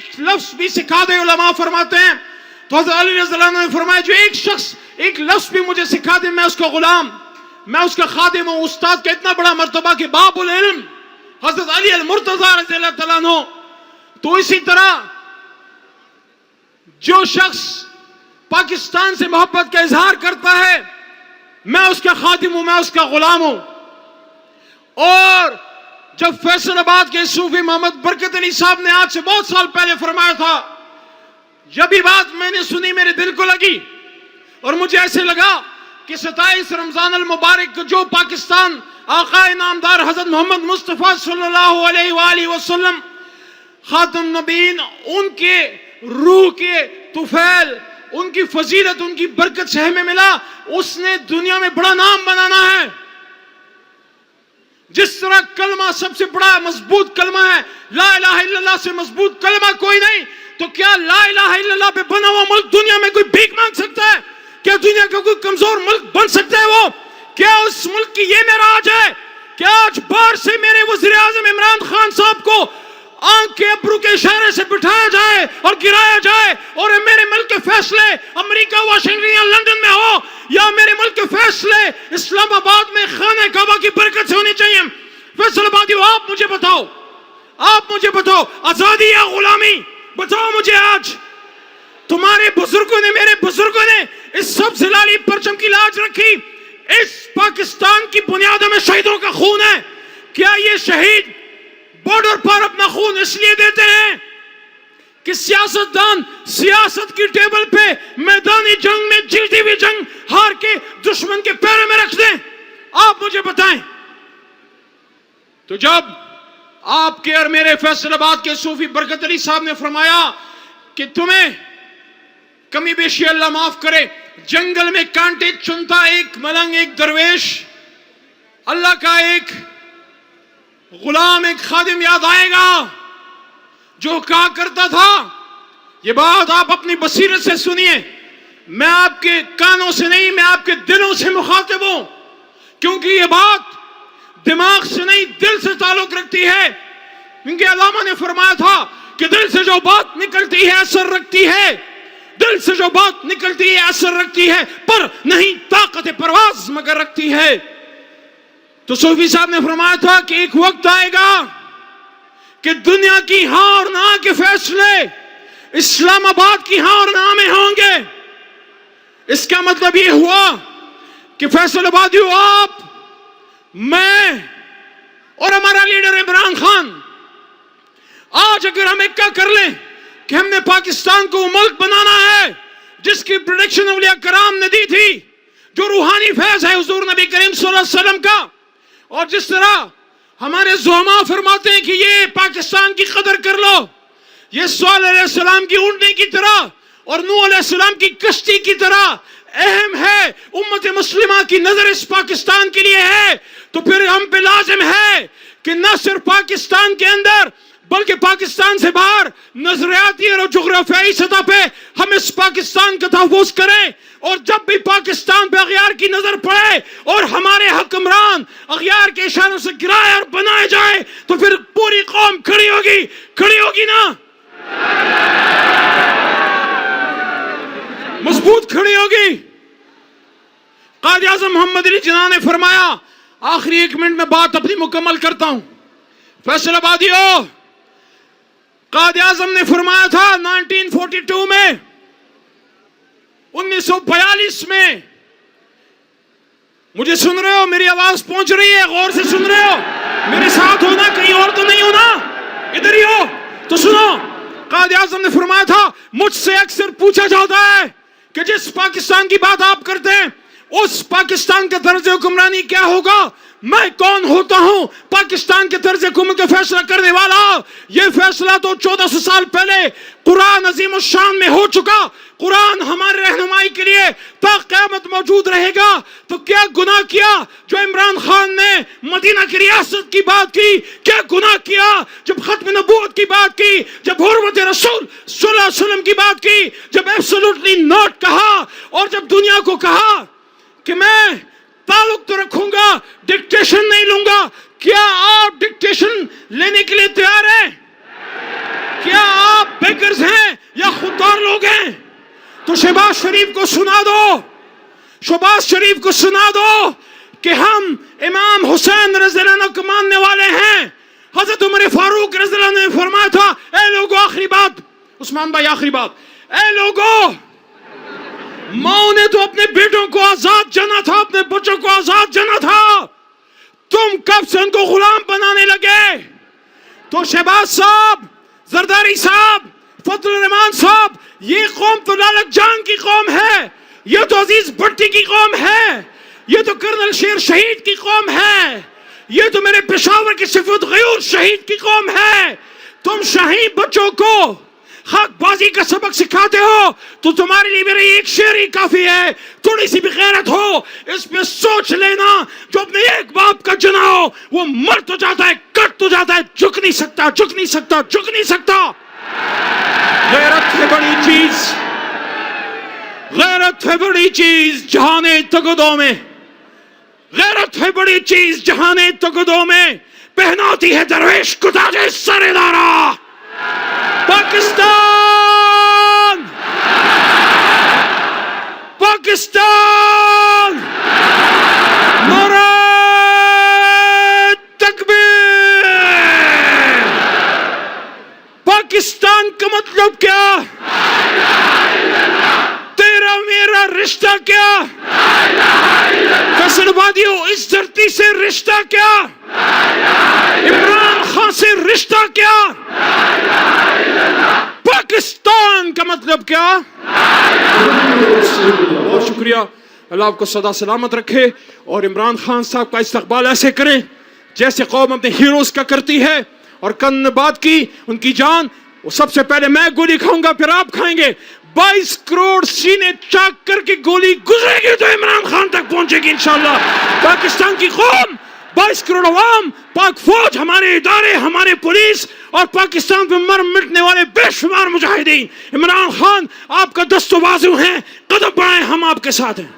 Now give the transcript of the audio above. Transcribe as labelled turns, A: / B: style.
A: एक लफ्ज भी सिखा दे, उलमा फरमाते हैं। तो हज़रत अली रज़ी अल्लाह अन्हु ने फरमाया जो एक शख्स एक लफ्ज भी मुझे सिखा दे, मैं उसका गुलाम, मैं उसका खादिम हूँ। उस्ताद का इतना बड़ा मर्तबा कि बाबुल इल्म हज़रत अली अल मुर्तज़ा रज़ी अल्लाह तआला अन्हु। तो इसी तरह जो शख्स पाकिस्तान से मोहब्बत का इजहार करता है, मैं उसका खादिम हूं, मैं उसका गुलाम हूं। और जब फैसलाबाद के सूफी मोहम्मद बरकत अली साहब ने आज से बहुत साल पहले फरमाया था, जब ये बात मैंने सुनी मेरे दिल को लगी और मुझे ऐसे लगा कि 27 रमजान अल मुबारक को जो पाकिस्तान आका इनामदार हजरत मोहम्मद मुस्तफ़ा सल्लल्लाहु अलैहि वसल्लम खातम नबीन, उनके रूह के तुफैल, उनकी फजीलत, उनकी बरकत से हमें मिला, उसने दुनिया में बड़ा नाम बनाना है। जिस तरह कलमा सबसे बड़ा मजबूत कलमा है, ला इलाहा इल्लल्लाह से मजबूत कलमा कोई नहीं, तो क्या ला इलाहा इल्लल्लाह पे बना हुआ मुल्क दुनिया में कोई भीख मांग सकता है? क्या दुनिया का कोई कमजोर मुल्क बन सकता है वो? क्या उस मुल्क की ये मेराज है? क्या आज बाहर से मेरे वज़ीर आज़म इमरान खान साहब को आंख के अब्रू के इशारे से बिठाया जाए और गिराया जाए और मेरे मुल्क के फैसले अमेरिका, वाशिंगटन या लंदन में हो, या मेरे मुल्क के फैसले इस्लामाबाद में खाने काबा की बरकत से होने चाहिए? फैसलाबादियों, आप मुझे बताओ, आप मुझे बताओ, आजादी या गुलामी? बताओ मुझे। आज तुम्हारे बुजुर्गों ने, मेरे बुजुर्गों ने इस सब जिलाली परचम की लाज रखी। इस पाकिस्तान की बुनियादों में शहीदों का खून है। क्या ये शहीद बॉर्डर पर अपना खून इसलिए देते हैं कि सियासतदान सियासत की टेबल पे मैदानी जंग में जीती हुई जंग हार के दुश्मन के पैरों में रख दें? आप मुझे बताएं। तो जब आपके और मेरे फैसलाबाद के सूफी बरकत अली साहब ने फरमाया कि तुम्हें कमी बेशी अल्लाह माफ करे, जंगल में कांटे चुनता एक मलंग, एक दरवेश, अल्लाह का एक गुलाम, एक खादिम याद आएगा जो कहा करता था। ये बात आप अपनी बसीरत से सुनिए, मैं आपके कानों से नहीं, मैं आपके दिलों से मुखातिब हूं, क्योंकि ये बात दिमाग से नहीं दिल से ताल्लुक रखती है। क्योंकि अल्लामा ने फरमाया था कि दिल से जो बात निकलती है असर रखती है, दिल से जो बात निकलती है असर रखती है, पर नहीं ताकत परवाज मगर रखती है। तो सूफी साहब ने फरमाया था कि एक वक्त आएगा कि दुनिया की हां और ना के फैसले इस्लामाबाद की हां और ना में होंगे। इसका मतलब यह हुआ कि फैसलाबादियों, आप, मैं और हमारा लीडर इमरान खान, आज अगर हम एक कर लें कि हमने पाकिस्तान को मुल्क बनाना है जिसकी प्रेडिक्शन औलिया कराम ने दी थी, जो रूहानी फैज है हुजूर नबी करीम सल्लल्लाहु अलैहि वसल्लम का, और जिस तरह हमारे ज़ुलमा फरमाते हैं कि ये पाकिस्तान की कदर कर लो, ये सॉलेह अलैहिस्सलाम की ऊँटनी की तरह और नूह अलैहिस्सलाम की कश्ती की तरह अहम है, उम्मत मुस्लिमा की नजर इस पाकिस्तान के लिए है, तो फिर हम पे लाजिम है कि न सिर्फ पाकिस्तान के अंदर बल्कि पाकिस्तान से बाहर नजरियाती और जोग्राफियाई सतह पे हम इस पाकिस्तान का तहफ़्फ़ुज़ करें। और जब भी पाकिस्तान पे अगयार की नजर पड़े और हमारे हुक्मरान अगयार के इशारों से गिराए और बनाए जाए, तो फिर पूरी कौम खड़ी होगी ना, मजबूत खड़ी होगी। कायद आज़म मोहम्मद अली जिन्ना ने फरमाया, आखिरी 1 मिनट में बात अपनी मुकम्मल करता हूं। फैसलाबादियों, कायद आज़म ने फरमाया था 1942 में, 1942 में, मुझे सुन रहे हो? मेरी आवाज पहुंच रही है? गौर से सुन रहे हो? मेरे साथ हो ना, कहीं और तो नहीं हो ना? इधर ही हो तो सुनो। कायद आज़म ने फरमाया था, मुझसे अक्सर पूछा जाता है कि जिस पाकिस्तान की बात आप करते हैं उस पाकिस्तान का तर्ज हुक्मरानी क्या होगा? मैं कौन होता हूं पाकिस्तान के तर्ज हुकूमत का फैसला करने वाला? यह फैसला तो 1400 साल पहले कुरान अजीम उस शान में हो चुका। कुरान हमारे रहनुमाई के लिए ता क़यामत मौजूद रहेगा। तो क्या गुनाह किया जो इमरान खान ने मदीना की रियासत की बात की? क्या गुनाह किया जब खत्म नबूवत की बात की, जब हुर्मत रसूल सल्लल्लाहु अलैहि वसल्लम की बात की, जब एब्सोल्युटली नॉट कहा, और जब दुनिया को कहा कि मैं ताल्लुक तो रखूंगा, डिक्टेशन नहीं लूंगा? क्या आप डिक्टेशन लेने के लिए तैयार हैं? کیا آپ بیکرز ہیں یا خوددار لوگ ہیں؟ تو شہباز شریف کو سنا دو، شہباز شریف کو سنا دو کہ ہم امام حسین رضی اللہ عنہ کو ماننے والے ہیں۔ حضرت عمر فاروق رضی اللہ عنہ نے فرمایا تھا، اے لوگو، آخری بات عثمان بھائی، آخری بات، اے لوگو، ماؤں نے تو اپنے بیٹوں کو آزاد جانا تھا، اپنے بچوں کو آزاد جانا تھا، تم کب سے ان کو غلام بنانے لگے؟ تو شہباز صاحب، زرداری صاحب، فضل الرحمان صاحب، یہ قوم تو لالک جان کی قوم ہے، یہ تو عزیز بھٹی کی قوم ہے، یہ تو کرنل شیر شہید کی قوم ہے، یہ تو میرے پشاور کی صفت غیور شہید کی قوم ہے۔ تم شاہی بچوں کو حق بازی کا سبق سکھاتے ہو تو تمہارے لیے میرے ایک شعر ہی کافی ہے، تھوڑی سی بھی غیرت ہو اس پہ سوچ لینا، جو اپنے ایک باپ کا جنا ہو وہ مر تو جاتا ہے، کٹ تو جاتا ہے، جھک نہیں سکتا، جھک نہیں سکتا، جھک نہیں سکتا۔ غیرت ہے بڑی چیز، غیرت ہے بڑی چیز جہان تگدوں میں، غیرت ہے بڑی چیز جہان تگدوں میں، پہناتی ہے درویش کو تاج سر دارا۔ پاکستان، پاکستان، نعرہ تکبیر۔ پاکستان کا مطلب کیا؟ تیرا میرا رشتہ کیا؟ فیصل آبادیوں، اس دھرتی سے رشتہ کیا؟ عمران خان سے رشتہ کیا؟ پاکستان کا مطلب کیا؟ بہت شکریہ، اللہ آپ کو سدا سلامت رکھے، اور عمران خان صاحب کا استقبال ایسے کریں جیسے قوم اپنے ہیروز کا کرتی ہے، اور کن بات کی ان کی جان، وہ سب سے پہلے میں گولی کھاؤں گا پھر آپ کھائیں گے۔ 22 کروڑ سینے چاک کر کے گولی گزرے گی تو عمران خان تک پہنچے گی انشاءاللہ۔ پاکستان کی قوم، 22 کروڑ عوام، پاک فوج، ہمارے ادارے، ہمارے پولیس، اور پاکستان پہ مر مٹنے والے بے شمار مجاہدین، عمران خان آپ کا دست و بازو ہیں، قدم بڑھائیں، ہم آپ کے ساتھ ہیں۔